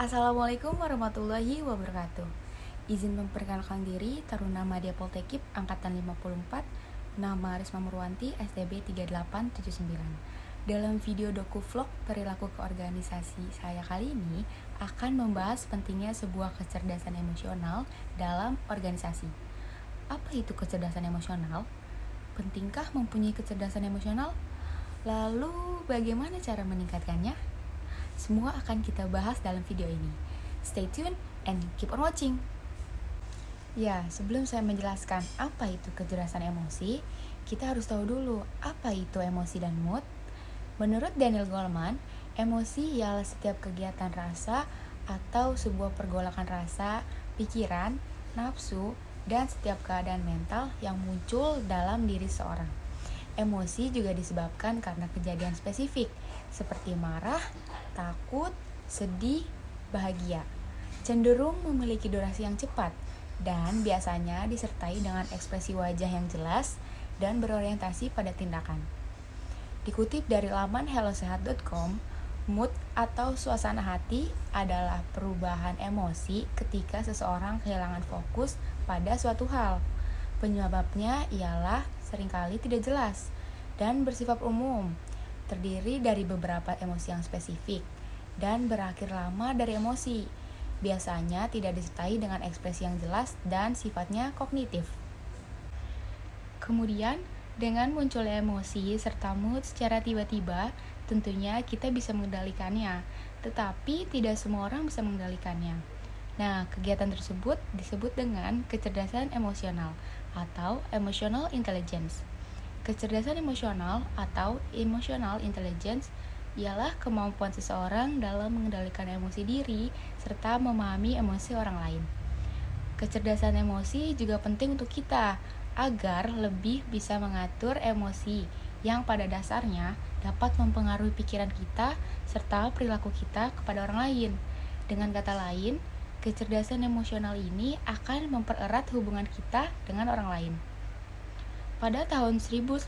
Assalamualaikum warahmatullahi wabarakatuh. Izin memperkenalkan diri, Taruna Madya Poltekip Angkatan 54, nama Risma Murwanti, STB 3879. Dalam video doku-vlog perilaku keorganisasi saya kali ini akan membahas pentingnya sebuah kecerdasan emosional dalam organisasi. Apa itu kecerdasan emosional? Pentingkah mempunyai kecerdasan emosional? Lalu bagaimana cara meningkatkannya? Semua akan kita bahas dalam video ini. Stay tuned and keep on watching. Ya, sebelum saya menjelaskan apa itu kecerdasan emosi, kita harus tahu dulu apa itu emosi dan mood. Menurut Daniel Goleman, emosi ialah setiap kegiatan rasa atau sebuah pergolakan rasa, pikiran, nafsu, dan setiap keadaan mental yang muncul dalam diri seorang. Emosi juga disebabkan karena kejadian spesifik, seperti marah, takut, sedih, bahagia. Cenderung memiliki durasi yang cepat, dan biasanya disertai dengan ekspresi wajah yang jelas dan berorientasi pada tindakan. Dikutip dari laman hellosehat.com, mood atau suasana hati adalah perubahan emosi ketika seseorang kehilangan fokus pada suatu hal. Penyebabnya ialah seringkali tidak jelas dan bersifat umum, terdiri dari beberapa emosi yang spesifik, dan berakhir lama dari emosi. Biasanya tidak disertai dengan ekspresi yang jelas dan sifatnya kognitif. Kemudian, dengan munculnya emosi serta mood secara tiba-tiba, tentunya kita bisa mengendalikannya, tetapi tidak semua orang bisa mengendalikannya. Nah, kegiatan tersebut disebut dengan kecerdasan emosional atau emotional intelligence. Kecerdasan emosional atau emotional intelligence ialah kemampuan seseorang dalam mengendalikan emosi diri serta memahami emosi orang lain. Kecerdasan emosi juga penting untuk kita agar lebih bisa mengatur emosi yang pada dasarnya dapat mempengaruhi pikiran kita serta perilaku kita kepada orang lain. Dengan kata lain, kecerdasan emosional ini akan mempererat hubungan kita dengan orang lain. Pada tahun 1998,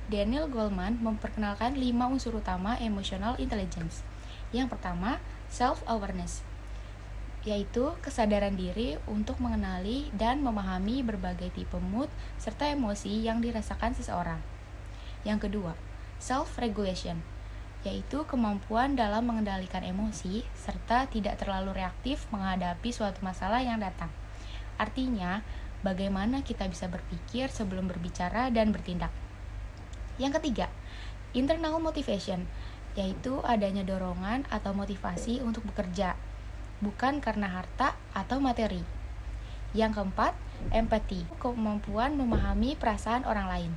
Daniel Goleman memperkenalkan 5 unsur utama emotional intelligence. Yang pertama, self-awareness, yaitu kesadaran diri untuk mengenali dan memahami berbagai tipe mood serta emosi yang dirasakan seseorang. Yang kedua, self-regulation, yaitu kemampuan dalam mengendalikan emosi serta tidak terlalu reaktif menghadapi suatu masalah yang datang. Artinya, bagaimana kita bisa berpikir sebelum berbicara dan bertindak. Yang ketiga, internal motivation, yaitu adanya dorongan atau motivasi untuk bekerja, bukan karena harta atau materi. Yang keempat, empathy, kemampuan memahami perasaan orang lain.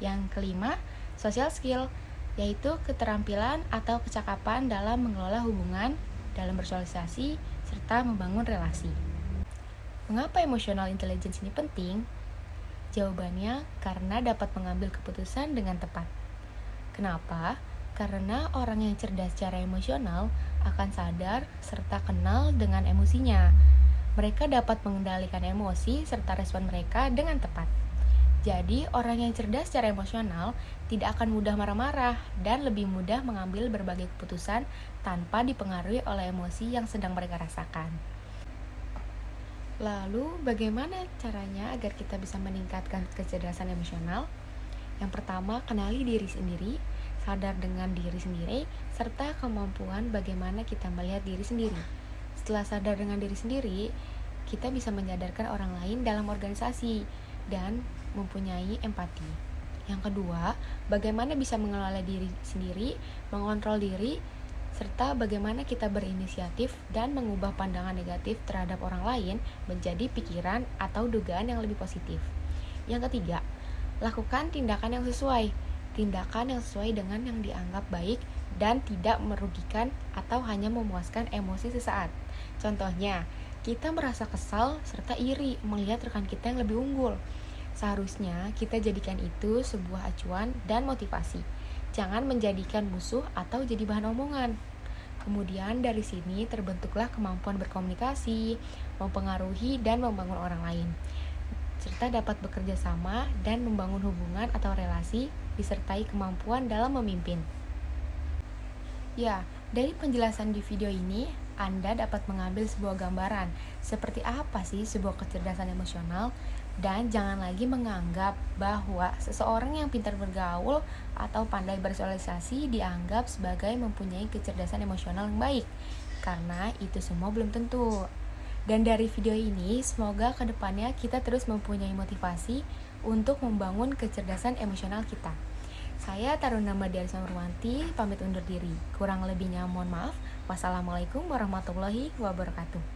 Yang kelima, social skill, yaitu keterampilan atau kecakapan dalam mengelola hubungan, dalam bersosialisasi, serta membangun relasi. Mengapa emotional intelligence ini penting? Jawabannya karena dapat mengambil keputusan dengan tepat. Kenapa? Karena orang yang cerdas secara emosional akan sadar serta kenal dengan emosinya. Mereka dapat mengendalikan emosi serta respon mereka dengan tepat. Jadi, orang yang cerdas secara emosional tidak akan mudah marah-marah dan lebih mudah mengambil berbagai keputusan tanpa dipengaruhi oleh emosi yang sedang mereka rasakan. Lalu, bagaimana caranya agar kita bisa meningkatkan kecerdasan emosional? Yang pertama, kenali diri sendiri, sadar dengan diri sendiri, serta kemampuan bagaimana kita melihat diri sendiri. Setelah sadar dengan diri sendiri, kita bisa menyadarkan orang lain dalam organisasi dan mempunyai empati. Yang kedua, bagaimana bisa mengelola diri sendiri, mengontrol diri, serta bagaimana kita berinisiatif dan mengubah pandangan negatif terhadap orang lain menjadi pikiran atau dugaan yang lebih positif. Yang ketiga, lakukan tindakan yang sesuai. Tindakan yang sesuai dengan yang dianggap baik dan tidak merugikan atau hanya memuaskan emosi sesaat. Contohnya, kita merasa kesal serta iri melihat rekan kita yang lebih unggul. Seharusnya kita jadikan itu sebuah acuan dan motivasi. Jangan menjadikan musuh atau jadi bahan omongan. Kemudian dari sini terbentuklah kemampuan berkomunikasi, mempengaruhi dan membangun orang lain, serta dapat bekerja sama dan membangun hubungan atau relasi disertai kemampuan dalam memimpin. Ya, Dari penjelasan di video ini, Anda dapat mengambil sebuah gambaran seperti apa sih sebuah kecerdasan emosional, dan jangan lagi menganggap bahwa seseorang yang pintar bergaul atau pandai bersosialisasi dianggap sebagai mempunyai kecerdasan emosional yang baik, karena itu semua belum tentu. Dan dari video ini, semoga kedepannya kita terus mempunyai motivasi untuk membangun kecerdasan emosional kita. Saya Taruna Madiarsa Nurwanti, pamit undur diri. Kurang lebihnya mohon maaf. Wassalamualaikum warahmatullahi wabarakatuh.